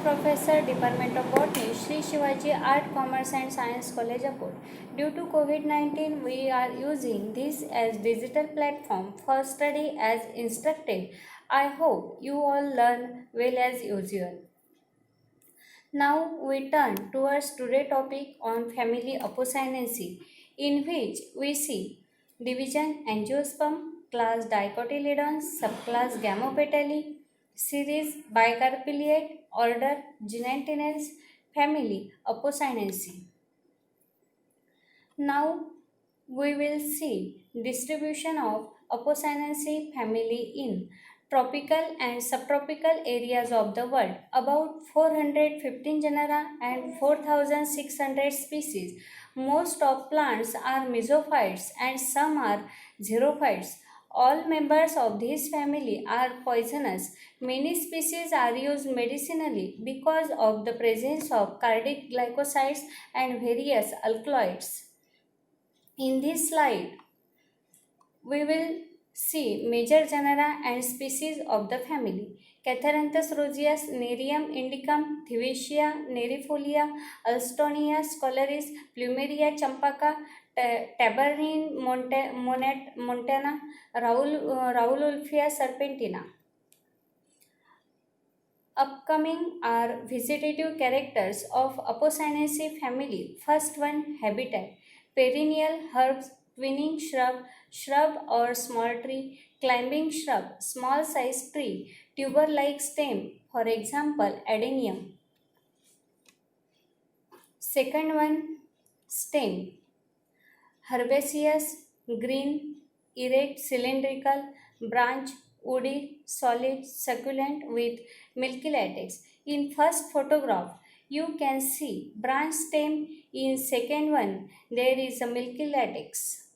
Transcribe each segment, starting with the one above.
Professor, Department of Botany, Sri Shivaji Art, Commerce and Science College, Apur. Due to COVID-19, we are using this as digital platform for study as instructed. I hope you all learn well as usual. Now we turn towards today's topic on family apocynaceae, in which we see division Angiosperm, class Dicotyledons, subclass Gammopetalae, series Bicarpellate, order Gnathinales, family Apocynaceae. Now we will see distribution of Apocynaceae family in tropical and subtropical areas of the world. About 415 genera and 4600 species. Most of plants are mesophytes and some are xerophytes. All members of this family are poisonous. Many species are used medicinally because of the presence of cardiac glycosides and various alkaloids. In this slide, we will see major genera and species of the family. Catharanthus roseus, Nerium indicum, Thievesia, Nerifolia, Alstonia scholaris, Plumeria champaca, Tabernin montana, Raululfia serpentina. Upcoming are vegetative characters of Apocynaceae family. First one, habitat. Perennial herbs, twining shrub or small tree, climbing shrub, small size tree, tuber-like stem, for example, adenium. Second one, stem. Herbaceous, green, erect, cylindrical, branch, woody, solid, succulent with milky latex. In first photograph, you can see branch stem. In second one, there is a milky latex.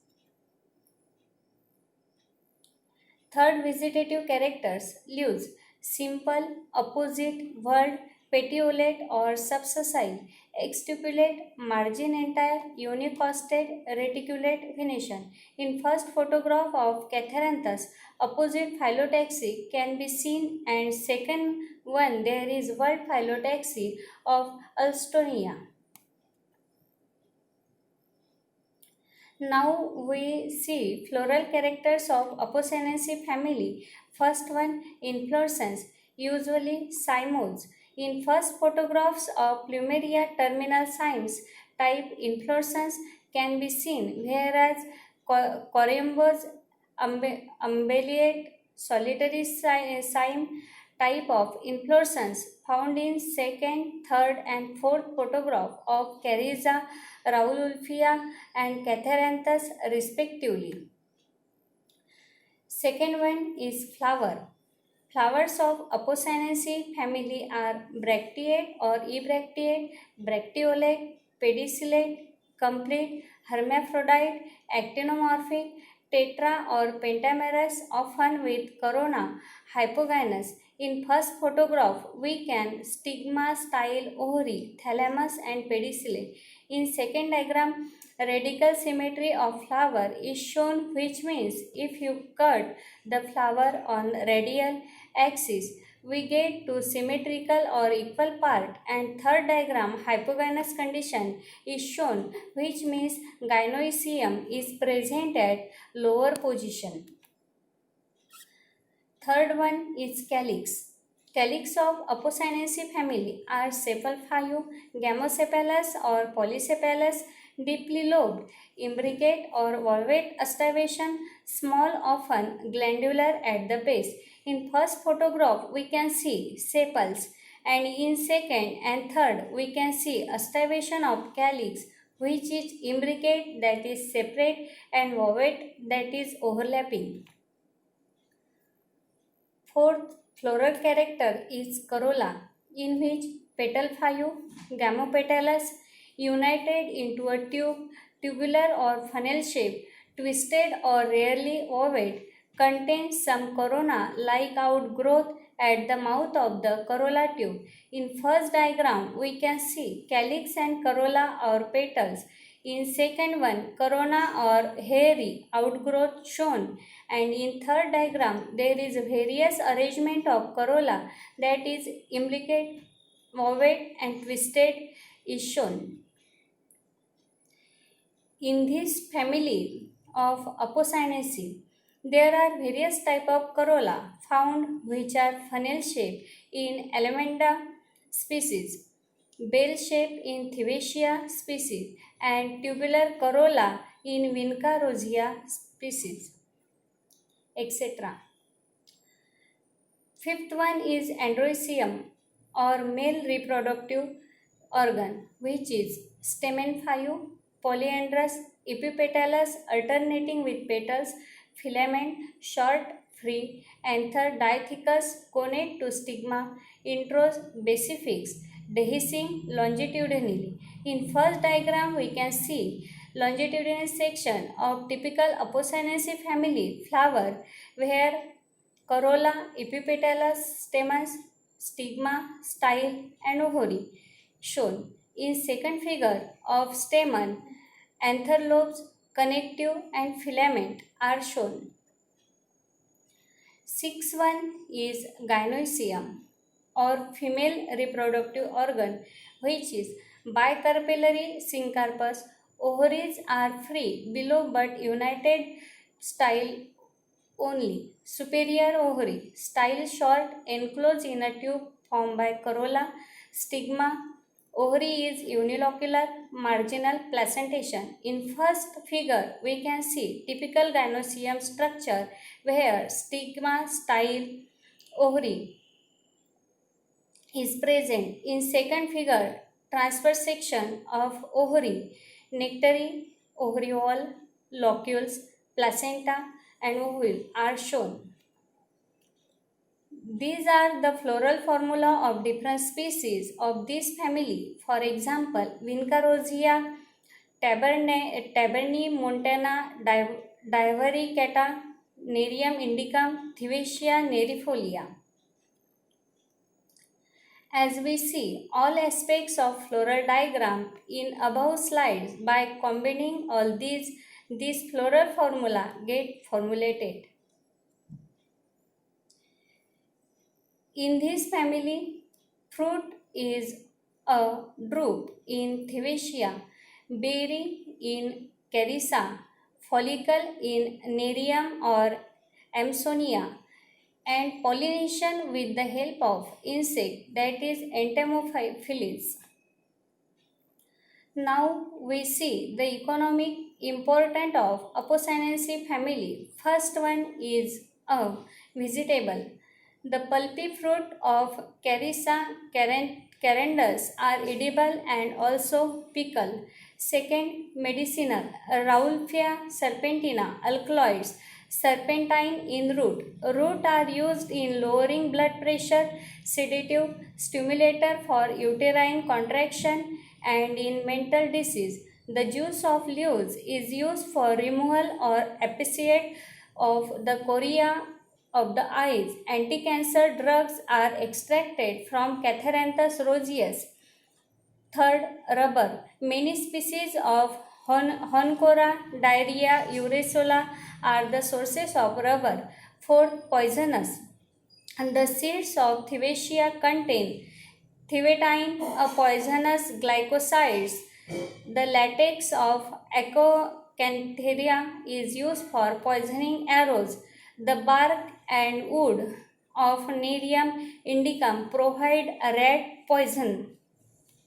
Third vegetative characters, leaves, simple, opposite, whorled, petiolate or subsessile, exstipulate, margin entire, unicosted, reticulate venation. In first photograph of Catharanthus, opposite phyllotaxy can be seen, and second one there is whorled phyllotaxy of Alstonia. Now we see floral characters of Apocynaceae family. First one, inflorescence, usually cymodes. In first photographs of Plumeria terminal cymes, type inflorescence can be seen, whereas Corymbos umbellate solitary cyme type of inflorescence found in second, third and fourth photograph of Cariza, Raululfia and Catharanthus respectively. Second one is flower. Flowers of Apocynaceae family are bracteate or ebracteate, bracteolate, pedicellate, complete, hermaphrodite, actinomorphic, tetra or pentamerous, often with corona, hypogynous. In first photograph, we can stigma, style, ovary, thalamus and pedicellate. In second diagram, radical symmetry of flower is shown, which means if you cut the flower on radial axis, we get to symmetrical or equal part, and third diagram hypogynous condition is shown, which means gynoecium is present at lower position. Third one is calyx. Calyx of Apocynaceae family are sepal-5, gamosepalous or polysepalous, deeply lobed, imbricate or volvate aestivation, small, often glandular at the base. In first photograph, we can see sepals, and in second and third, we can see aestivation of calyx, which is imbricate, that is separate, and volvate, that is overlapping. Fourth floral character is corolla, in which petal-5, gamopetalous, united into a tubular or funnel shape, twisted or rarely ovate, contains some corona-like outgrowth at the mouth of the corolla tube. In first diagram, we can see calyx and corolla or petals. In second one, corona or hairy outgrowth shown, and in third diagram there is various arrangement of corolla, that is implicate, ovate and twisted is shown. In this family of Apocynaceae, there are various types of corolla found which are funnel shaped in Alamanda species, bell shaped in Thivacea species, and tubular corolla in Vinca rosea species, etc. Fifth one is androecium or male reproductive organ, which is stamen 5, polyandrous, epipetalous alternating with petals, filament, short, free, anther, dithecous, connate to stigma, intros, basifix, dehiscing longitudinally. In first diagram, we can see longitudinal section of typical Apocynaceae family flower where corolla, epipetalous, stamens, stigma, style, and ovary shown. In second figure of stamen, anther lobes, connective, and filament are shown. Sixth one is gynoecium or female reproductive organ, which is bicarpellary syncarpus. Ovaries are free below but united style only. Superior ovary, style short, enclosed in a tube formed by corolla. Stigma, ovary is unilocular, marginal placentation. In first figure, we can see typical gynoecium structure where stigma, style, ovary is present. In second figure, transverse section of ovary, nectary, ovariole, locules, placenta, and ovule are shown. These are the floral formula of different species of this family. For example, Vinca rosea, Taberni montana, Divaricata, Nerium indicum, Thivacea nerifolia. As we see all aspects of floral diagram in above slides, by combining all these, this floral formula get formulated. In this family, fruit is a drupe in Thivacea, berry in Carissa, follicle in Nerium or Amsonia, and pollination with the help of insect, that is entomophilids. Now we see the economic importance of Apocynaceae family. First one is a vegetable. The pulpy fruit of Carissa carandus are edible and also pickled. Second, medicinal. Rauwolfia serpentina, alkaloids, serpentine in root. Root are used in lowering blood pressure, sedative, stimulator for uterine contraction, and in mental disease. The juice of leaves is used for removal or apiciate of the chorea of the eyes. Anti-cancer drugs are extracted from Catharanthus roseus. Third, rubber. Many species of Honcora, Diarrhea, Uresola are the sources of rubber. Fourth, poisonous. And the seeds of Thivacea contain thivetine, a poisonous glycosides. The latex of Acantharia is used for poisoning arrows. The bark and wood of Nerium indicum provide a rat poison.